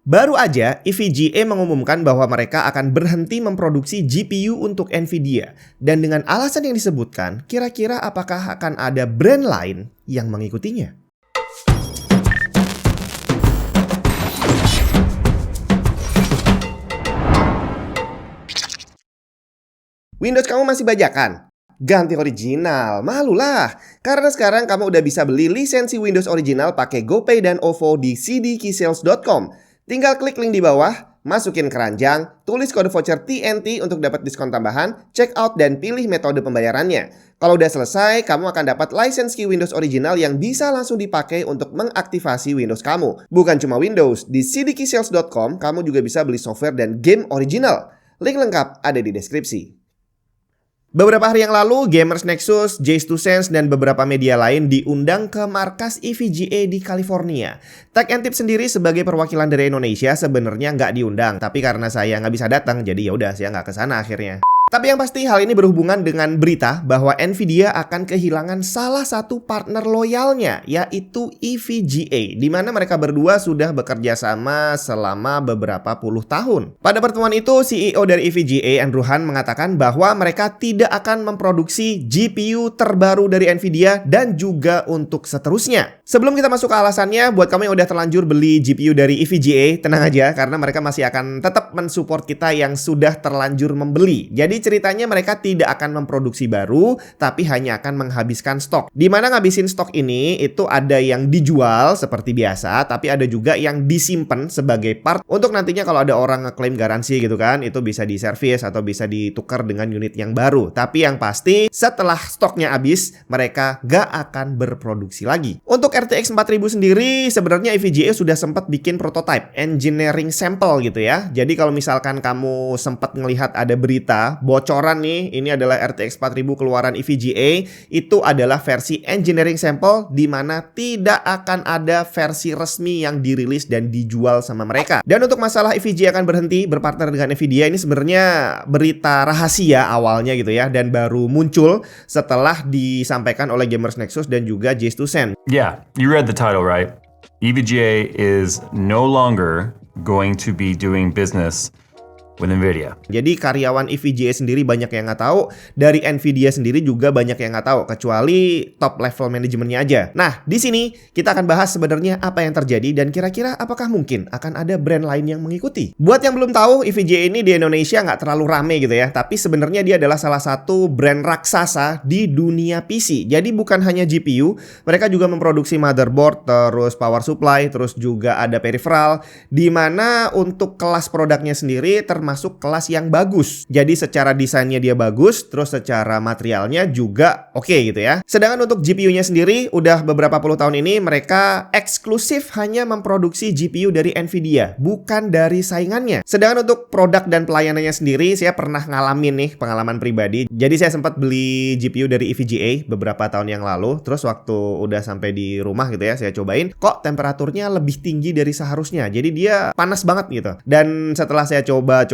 Baru aja EVGA mengumumkan bahwa mereka akan berhenti memproduksi GPU untuk Nvidia. Dan dengan alasan yang disebutkan, kira-kira apakah akan ada brand lain yang mengikutinya? Windows kamu masih bajakan? Ganti original, malulah. Karena sekarang kamu udah bisa beli lisensi Windows original pakai GoPay dan OVO di cdkeysales.com. Tinggal klik link di bawah, masukin keranjang, tulis kode voucher TNT untuk dapat diskon tambahan, check out dan pilih metode pembayarannya. Kalau udah selesai, kamu akan dapat lisensi Windows original yang bisa langsung dipakai untuk mengaktifasi Windows kamu. Bukan cuma Windows, di cdkeysales.com kamu juga bisa beli software dan game original. Link lengkap ada di deskripsi. Beberapa hari yang lalu, Gamers Nexus, J2Sense, dan beberapa media lain diundang ke markas EVGA di California. Tech and Tip sendiri sebagai perwakilan dari Indonesia sebenarnya nggak diundang, tapi karena saya nggak bisa datang, jadi yaudah saya nggak kesana akhirnya. Tapi yang pasti hal ini berhubungan dengan berita bahwa Nvidia akan kehilangan salah satu partner loyalnya, yaitu EVGA, di mana mereka berdua sudah bekerja sama selama beberapa puluh tahun. Pada pertemuan itu, CEO dari EVGA, Andrew Han, mengatakan bahwa mereka tidak akan memproduksi GPU terbaru dari Nvidia dan juga untuk seterusnya. Sebelum kita masuk ke alasannya, buat kamu yang udah terlanjur beli GPU dari EVGA, tenang aja karena mereka masih akan tetap mensupport kita yang sudah terlanjur membeli. Jadi ceritanya mereka tidak akan memproduksi baru, tapi hanya akan menghabiskan stok. Dimana ngabisin stok ini, itu ada yang dijual seperti biasa, tapi ada juga yang disimpan sebagai part untuk nantinya kalau ada orang ngeklaim garansi gitu kan, itu bisa diservis atau bisa ditukar dengan unit yang baru. Tapi yang pasti, setelah stoknya habis, mereka gak akan berproduksi lagi. Untuk RTX 4000 sendiri, sebenarnya EVGA sudah sempat bikin prototype, engineering sample gitu ya. Jadi kalau misalkan kamu sempat ngelihat ada berita bocoran nih, ini adalah RTX 4000 keluaran EVGA, itu adalah versi engineering sample di mana tidak akan ada versi resmi yang dirilis dan dijual sama mereka. Dan untuk masalah EVGA akan berhenti berpartner dengan Nvidia, ini sebenarnya berita rahasia awalnya gitu ya, dan baru muncul setelah disampaikan oleh Gamers Nexus dan juga J2Sense. Yeah, you read the title right. EVGA is no longer going to be doing business with Nvidia. Jadi karyawan EVGA sendiri banyak yang nggak tahu, dari Nvidia sendiri juga banyak yang nggak tahu, kecuali top level manajemennya aja. Nah, di sini kita akan bahas sebenarnya apa yang terjadi dan kira-kira apakah mungkin akan ada brand lain yang mengikuti. Buat yang belum tahu, EVGA ini di Indonesia nggak terlalu rame gitu ya, tapi sebenarnya dia adalah salah satu brand raksasa di dunia PC. Jadi bukan hanya GPU, mereka juga memproduksi motherboard, terus power supply, terus juga ada peripheral, di mana untuk kelas produknya sendiri termasuk kelas yang bagus. Jadi secara desainnya dia bagus, terus secara materialnya juga oke gitu ya. Sedangkan untuk GPU-nya sendiri, udah beberapa puluh tahun ini mereka eksklusif hanya memproduksi GPU dari Nvidia, bukan dari saingannya. Sedangkan untuk produk dan pelayanannya sendiri, saya pernah ngalamin nih pengalaman pribadi. Jadi saya sempat beli GPU dari EVGA beberapa tahun yang lalu, terus waktu udah sampai di rumah gitu ya, saya cobain, kok temperaturnya lebih tinggi dari seharusnya. Jadi dia panas banget gitu. Dan setelah saya coba,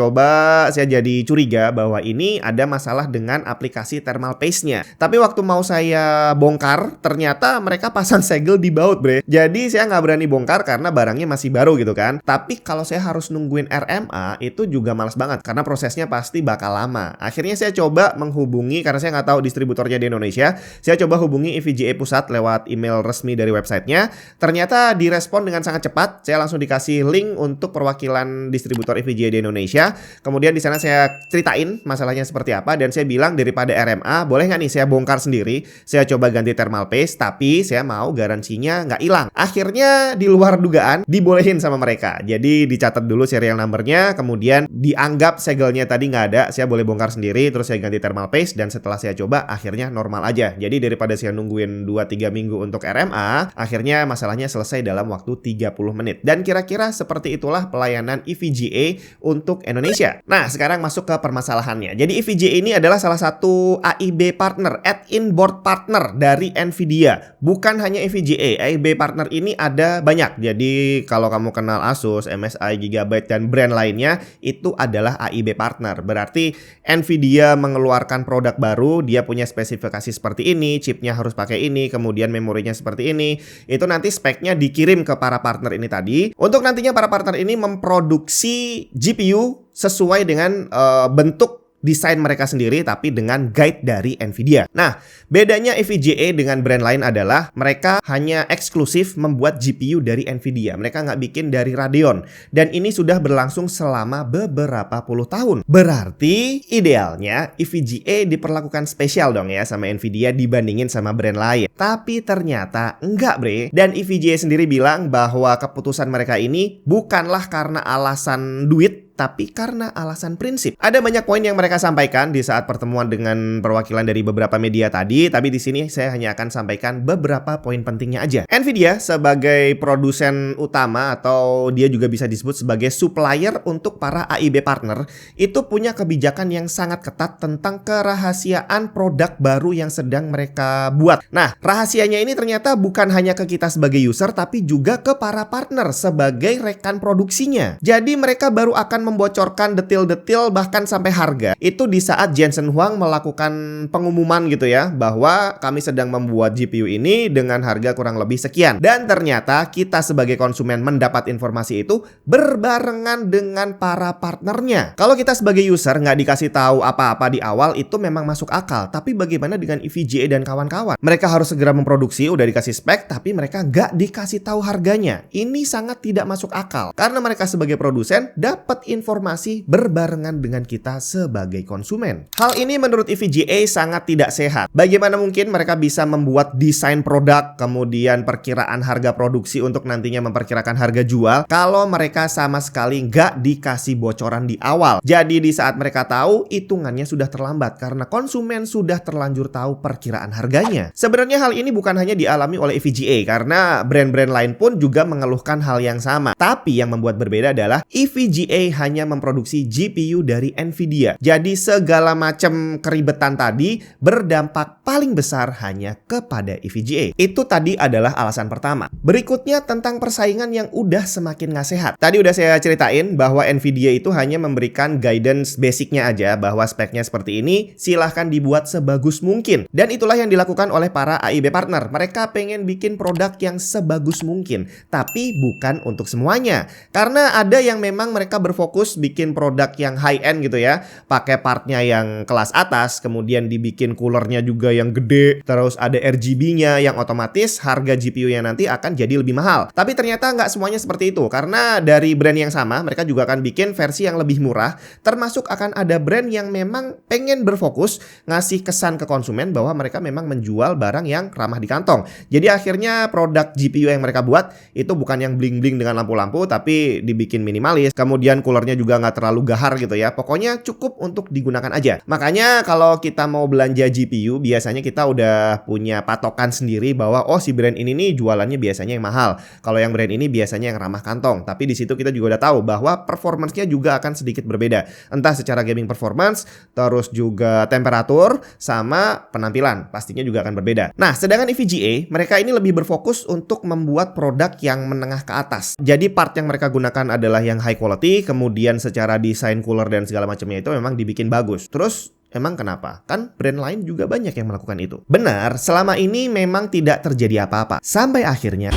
saya jadi curiga bahwa ini ada masalah dengan aplikasi thermal paste-nya. Tapi waktu mau saya bongkar, ternyata mereka pasang segel di baut, bre. Jadi saya nggak berani bongkar karena barangnya masih baru gitu kan. Tapi kalau saya harus nungguin RMA, itu juga malas banget karena prosesnya pasti bakal lama. Akhirnya saya coba menghubungi, karena saya nggak tahu distributornya di Indonesia, saya coba hubungi EVGA Pusat lewat email resmi dari websitenya. Ternyata direspon dengan sangat cepat. Saya langsung dikasih link untuk perwakilan distributor EVGA di Indonesia. Kemudian di sana saya ceritain masalahnya seperti apa dan saya bilang daripada RMA, boleh nggak nih saya bongkar sendiri, saya coba ganti thermal paste, tapi saya mau garansinya nggak hilang. Akhirnya di luar dugaan dibolehin sama mereka. Jadi dicatat dulu serial numbernya, kemudian dianggap segelnya tadi nggak ada, saya boleh bongkar sendiri, terus saya ganti thermal paste dan setelah saya coba akhirnya normal aja. Jadi daripada saya nungguin 2-3 minggu untuk RMA, akhirnya masalahnya selesai dalam waktu 30 menit. Dan kira-kira seperti itulah pelayanan EVGA untuk Indonesia. Indonesia. Nah, sekarang masuk ke permasalahannya. Jadi EVGA ini adalah salah satu AIB partner, add-in board partner dari Nvidia. Bukan hanya EVGA, AIB partner ini ada banyak. Jadi kalau kamu kenal Asus, MSI, Gigabyte, dan brand lainnya, itu adalah AIB partner. Berarti Nvidia mengeluarkan produk baru, dia punya spesifikasi seperti ini, chipnya harus pakai ini, kemudian memorinya seperti ini. Itu nanti speknya dikirim ke para partner ini tadi. Untuk nantinya para partner ini memproduksi GPU sesuai dengan bentuk desain mereka sendiri tapi dengan guide dari Nvidia. Nah, bedanya EVGA dengan brand lain adalah mereka hanya eksklusif membuat GPU dari Nvidia. Mereka nggak bikin dari Radeon. Dan ini sudah berlangsung selama beberapa puluh tahun. Berarti idealnya EVGA diperlakukan spesial dong ya sama Nvidia dibandingin sama brand lain. Tapi ternyata enggak bre. Dan EVGA sendiri bilang bahwa keputusan mereka ini bukanlah karena alasan duit, tapi karena alasan prinsip. Ada banyak poin yang mereka sampaikan di saat pertemuan dengan perwakilan dari beberapa media tadi, tapi di sini saya hanya akan sampaikan beberapa poin pentingnya aja. Nvidia sebagai produsen utama atau dia juga bisa disebut sebagai supplier untuk para AIB partner, itu punya kebijakan yang sangat ketat tentang kerahasiaan produk baru yang sedang mereka buat. Nah, rahasianya ini ternyata bukan hanya ke kita sebagai user, tapi juga ke para partner sebagai rekan produksinya. Jadi mereka baru akan membocorkan detail-detail bahkan sampai harga itu di saat Jensen Huang melakukan pengumuman gitu ya, bahwa kami sedang membuat GPU ini dengan harga kurang lebih sekian. Dan ternyata kita sebagai konsumen mendapat informasi itu berbarengan dengan para partnernya. Kalau kita sebagai user nggak dikasih tahu apa-apa di awal itu memang masuk akal. Tapi bagaimana dengan EVGA dan kawan-kawan? Mereka harus segera memproduksi, udah dikasih spek tapi mereka nggak dikasih tahu harganya. Ini sangat tidak masuk akal karena mereka sebagai produsen dapat informasi berbarengan dengan kita sebagai konsumen. Hal ini menurut EVGA sangat tidak sehat. Bagaimana mungkin mereka bisa membuat desain produk, kemudian perkiraan harga produksi untuk nantinya memperkirakan harga jual, kalau mereka sama sekali nggak dikasih bocoran di awal. Jadi di saat mereka tahu, hitungannya sudah terlambat karena konsumen sudah terlanjur tahu perkiraan harganya. Sebenarnya hal ini bukan hanya dialami oleh EVGA karena brand-brand lain pun juga mengeluhkan hal yang sama. Tapi yang membuat berbeda adalah EVGA hanya memproduksi GPU dari Nvidia. Jadi segala macam keribetan tadi berdampak paling besar hanya kepada EVGA. Itu tadi adalah alasan pertama. Berikutnya tentang persaingan yang udah semakin nggak sehat. Tadi udah saya ceritain bahwa Nvidia itu hanya memberikan guidance basicnya aja, bahwa speknya seperti ini, silahkan dibuat sebagus mungkin. Dan itulah yang dilakukan oleh para AIB partner. Mereka pengen bikin produk yang sebagus mungkin, tapi bukan untuk semuanya. Karena ada yang memang mereka berfokus bikin produk yang high end gitu ya, pakai partnya yang kelas atas, kemudian dibikin coolernya juga yang gede, terus ada RGB-nya yang otomatis harga GPU-nya nanti akan jadi lebih mahal. Tapi ternyata nggak semuanya seperti itu, karena dari brand yang sama mereka juga akan bikin versi yang lebih murah, termasuk akan ada brand yang memang pengen berfokus ngasih kesan ke konsumen bahwa mereka memang menjual barang yang ramah di kantong. Jadi akhirnya produk GPU yang mereka buat itu bukan yang bling-bling dengan lampu-lampu, tapi dibikin minimalis, kemudian coolernya juga nggak terlalu gahar gitu ya. Pokoknya cukup untuk digunakan aja. Makanya kalau kita mau belanja GPU, biasanya kita udah punya patokan sendiri bahwa oh si brand ini nih jualannya biasanya yang mahal. Kalau yang brand ini biasanya yang ramah kantong. Tapi di situ kita juga udah tahu bahwa performance-nya juga akan sedikit berbeda. Entah secara gaming performance, terus juga temperatur, sama penampilan. Pastinya juga akan berbeda. Nah, sedangkan EVGA, mereka ini lebih berfokus untuk membuat produk yang menengah ke atas. Jadi part yang mereka gunakan adalah yang high quality, kemudian secara desain cooler dan segala macamnya itu memang dibikin bagus. Terus emang kenapa? Kan brand lain juga banyak yang melakukan itu. Benar, selama ini memang tidak terjadi apa-apa. Sampai akhirnya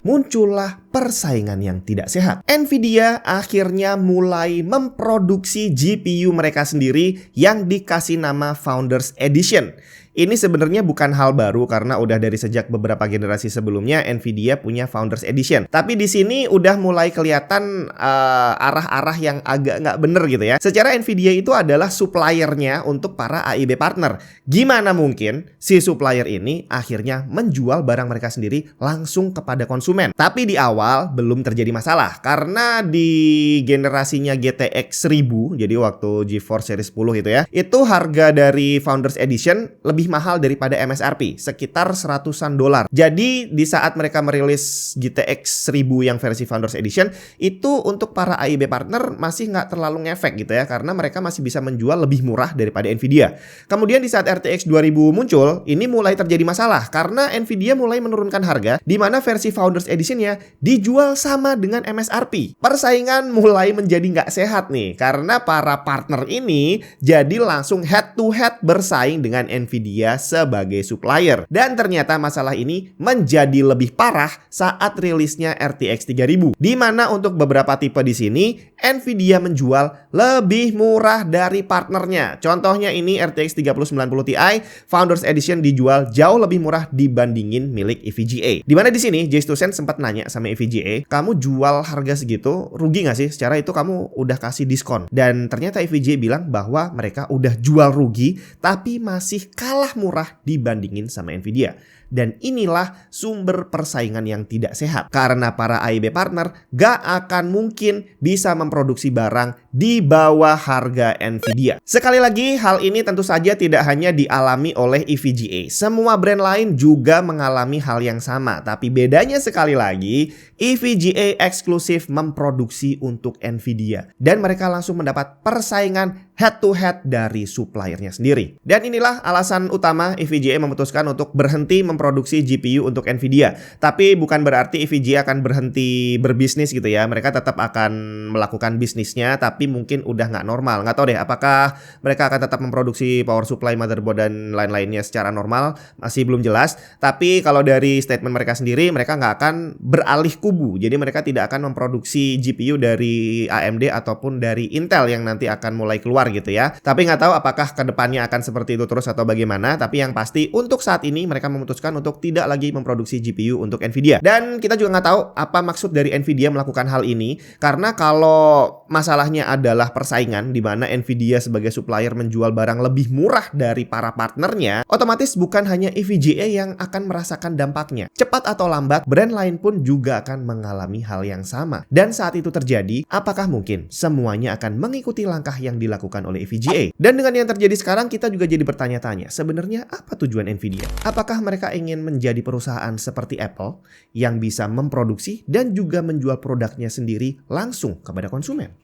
muncullah persaingan yang tidak sehat. Nvidia akhirnya mulai memproduksi GPU mereka sendiri yang dikasih nama Founders Edition. Ini sebenarnya bukan hal baru karena udah dari sejak beberapa generasi sebelumnya Nvidia punya Founders Edition. Tapi di sini udah mulai kelihatan arah-arah yang agak nggak bener gitu ya. Secara Nvidia itu adalah suppliernya untuk para AIB partner. Gimana mungkin si supplier ini akhirnya menjual barang mereka sendiri langsung kepada konsumen? Tapi di awal belum terjadi masalah karena di generasinya GTX 1000, jadi waktu GeForce Series 10 itu ya, itu harga dari Founders Edition lebih lebih mahal daripada MSRP, sekitar $100-an. Jadi di saat mereka merilis GTX 1000 yang versi Founders Edition, itu untuk para AIB partner masih nggak terlalu ngefek gitu ya, karena mereka masih bisa menjual lebih murah daripada Nvidia. Kemudian di saat RTX 2000 muncul, ini mulai terjadi masalah karena Nvidia mulai menurunkan harga, di mana versi Founders Edition-nya dijual sama dengan MSRP. Persaingan mulai menjadi nggak sehat nih, karena para partner ini jadi langsung head to head bersaing dengan Nvidia sebagai supplier. Dan ternyata masalah ini menjadi lebih parah saat rilisnya RTX 3000, di mana untuk beberapa tipe di sini Nvidia menjual lebih murah dari partnernya. Contohnya ini RTX 3090 Ti Founders Edition dijual jauh lebih murah dibandingin milik EVGA. Di mana di sini J2Sens sempat nanya sama EVGA, kamu jual harga segitu rugi nggak sih? Secara itu kamu udah kasih diskon. Dan ternyata EVGA bilang bahwa mereka udah jual rugi tapi masih kalah murah dibandingin sama Nvidia. Dan inilah sumber persaingan yang tidak sehat. Karena para AIB partner gak akan mungkin bisa memproduksi barang di bawah harga Nvidia. Sekali lagi, hal ini tentu saja tidak hanya dialami oleh EVGA. Semua brand lain juga mengalami hal yang sama. Tapi bedanya sekali lagi, EVGA eksklusif memproduksi untuk Nvidia. Dan mereka langsung mendapat persaingan head to head dari suppliernya sendiri. Dan inilah alasan utama EVGA memutuskan untuk berhenti memproduksi GPU untuk Nvidia. Tapi bukan berarti EVGA akan berhenti berbisnis gitu ya. Mereka tetap akan melakukan bisnisnya, tapi mungkin udah nggak normal. Nggak tahu deh apakah mereka akan tetap memproduksi power supply, motherboard, dan lain-lainnya secara normal. Masih belum jelas. Tapi kalau dari statement mereka sendiri, mereka nggak akan beralih kubu. Jadi mereka tidak akan memproduksi GPU dari AMD ataupun dari Intel yang nanti akan mulai keluar gitu ya. Tapi nggak tahu apakah kedepannya akan seperti itu terus atau bagaimana. Tapi yang pasti untuk saat ini mereka memutuskan untuk tidak lagi memproduksi GPU untuk Nvidia. Dan kita juga nggak tahu apa maksud dari Nvidia melakukan hal ini. Karena kalau masalahnya adalah persaingan di mana Nvidia sebagai supplier menjual barang lebih murah dari para partnernya, otomatis bukan hanya EVGA yang akan merasakan dampaknya. Cepat atau lambat, brand lain pun juga akan mengalami hal yang sama. Dan saat itu terjadi, apakah mungkin semuanya akan mengikuti langkah yang dilakukan oleh EVGA? Dan dengan yang terjadi sekarang, kita juga jadi bertanya-tanya, sebenarnya apa tujuan Nvidia? Apakah mereka ingin menjadi perusahaan seperti Apple yang bisa memproduksi dan juga menjual produknya sendiri langsung kepada konsumen?